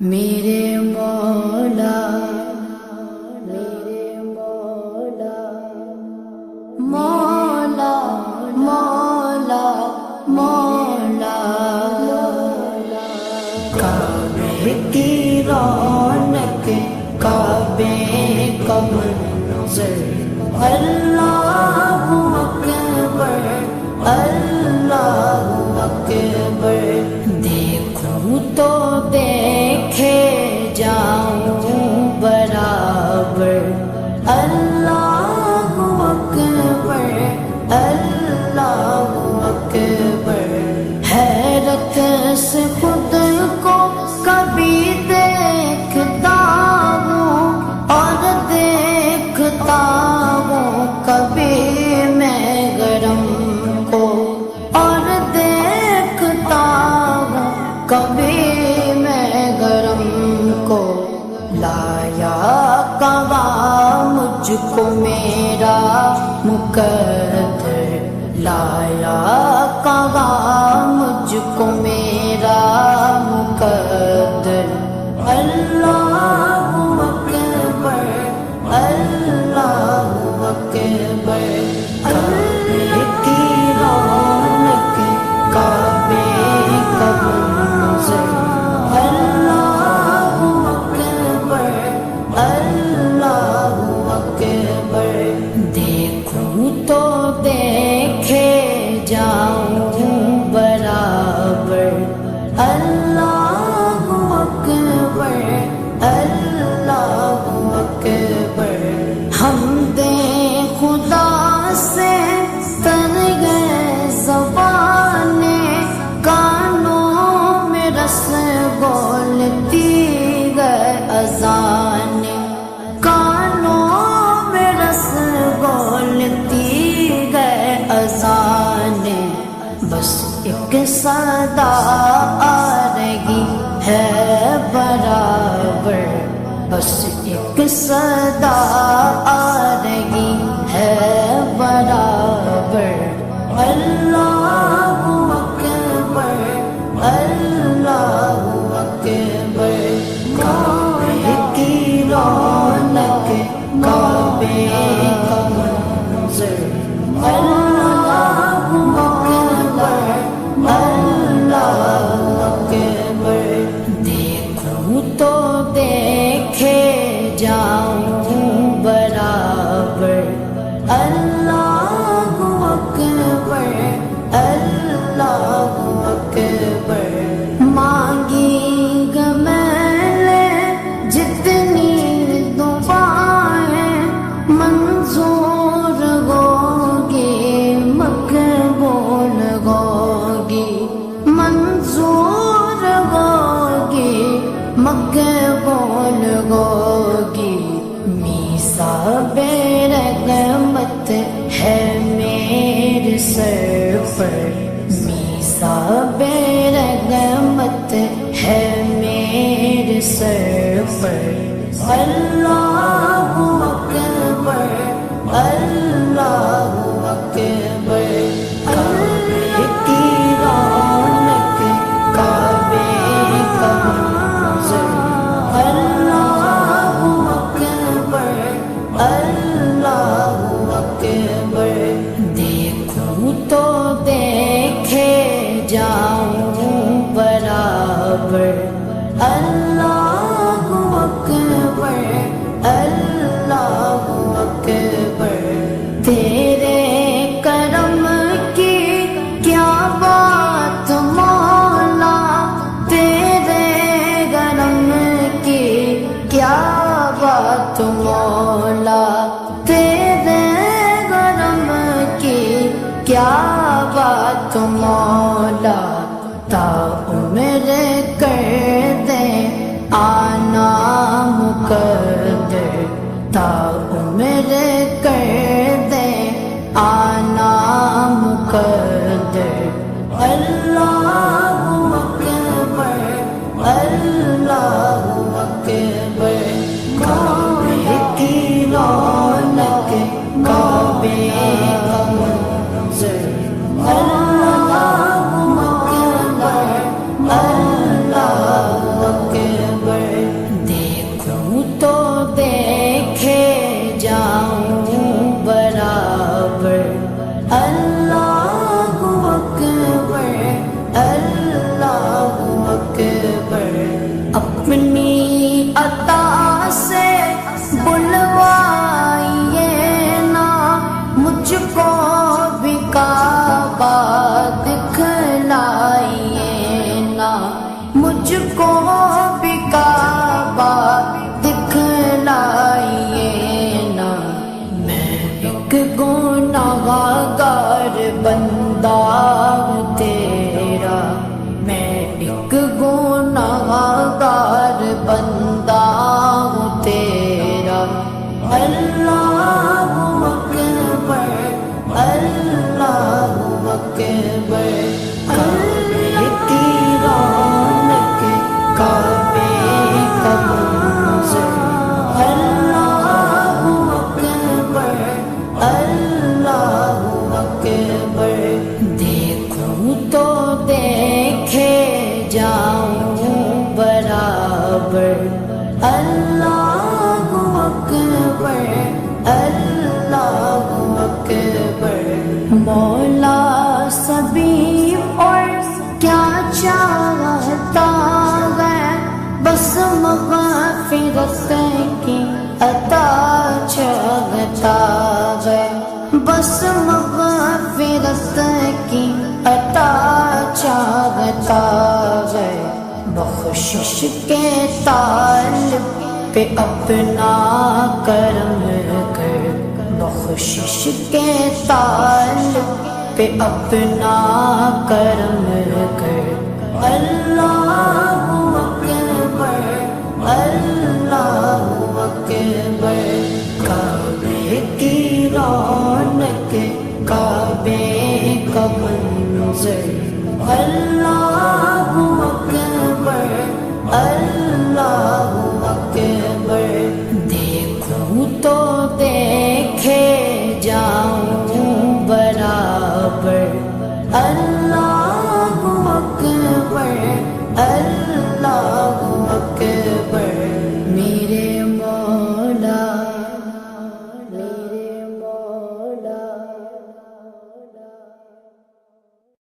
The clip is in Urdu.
میرے مولا میرے مولا مولا مولا مولا کعبے کی رونق کعبے کا منظر اللہ اکبر اللہ اکبر دیکھوں تو دیکھے جاؤں برابر اللہ اکبر اللہ اکبر حیرت سے خود کو کبھی دیکھتا ہوں اور دیکھتا ہوں کبھی میں گرم کو اور دیکھتا ہوں کبھی میں گرم کو لایا کہاں مجھ کو میرا مقدر لایا کہاں مجھ کو میرا مقدر اللہ اکبر اللہ اکبر کعبے کی رونق کعبے کا منظر اللہ اکبر اللہ اکبر دیکھوں تو دیکھے جاؤں برابر اللہ اکبر اللہ اکبر حمد خدا سے تر گئے زبانیں کانوں میں رس بولتی گئے اذانیں کانوں میں رس بولتی گئے اذانیں بس ایک صدا آ رہی ہے برابر بس ایک صدا آ رہی ہے برابر اللہ اکبر اللہ اکبر کعبے کی رونق کعبے کا منظر اللہ اکبر اللہ اکبر دیکھوں تو دیکھے جاؤں برابر اللہ اکبر اللہ اکبر مانگی گا میں نے جتنی دعائیں منظور ہوگی مقبول ہوگی منظور ہوگی مقبول ہوگی میثاق رحمت ہے میرے سر پر میثاق رحمت ہے میرے سر پر اللہ اکبر اللہ اکبر کعبے کی رونق کعبے کا منظر اللہ اکبر اللہ اکبر دیکھوں تو دیکھے جاؤں برابر اللہ اکبر اللہ اکبر تیرے کرم کی کیا بات مولا تیرے کرم کی کیا بات مولا تیرے کرم کی کیا بات مولا تا عمر کر دے آنا مقدر تا عمر کر دے آنا مقدر اللہ اکبر اللہ اکبر کعبے کی رونق کعبے کا منظر اللہ اکبر کو بھی کعبہ دکھلائیے نا، میں ایک گنہگار بندہ ہوں تیرا، میں ایک گنہگار بندہ ہوں تیرا۔ اللہ اکبر اللہ اکبر، کعبے کی رونق کعبے کا منظر، اللہ اکبر اللہ اکبر، دیکھوں تو دیکھے جاؤں برابر، اللہ اکبر اللہ اکبر۔ مولا سبھی اور کیا چاہتا ہے، بس مغفرت کی عطا چاہتا ہے، بس مغفرت کی عطا چاہتا ہے، بخشش کے طالب پہ اپنا کرم کر، بخشش کے طالب پہ اپنا کرم کر، اللہ اکبر اللہ اکبر، کعبے کی رونق کعبے کا منظر، اللہ اکبر اللہ اکبر، دیکھوں تو دیکھ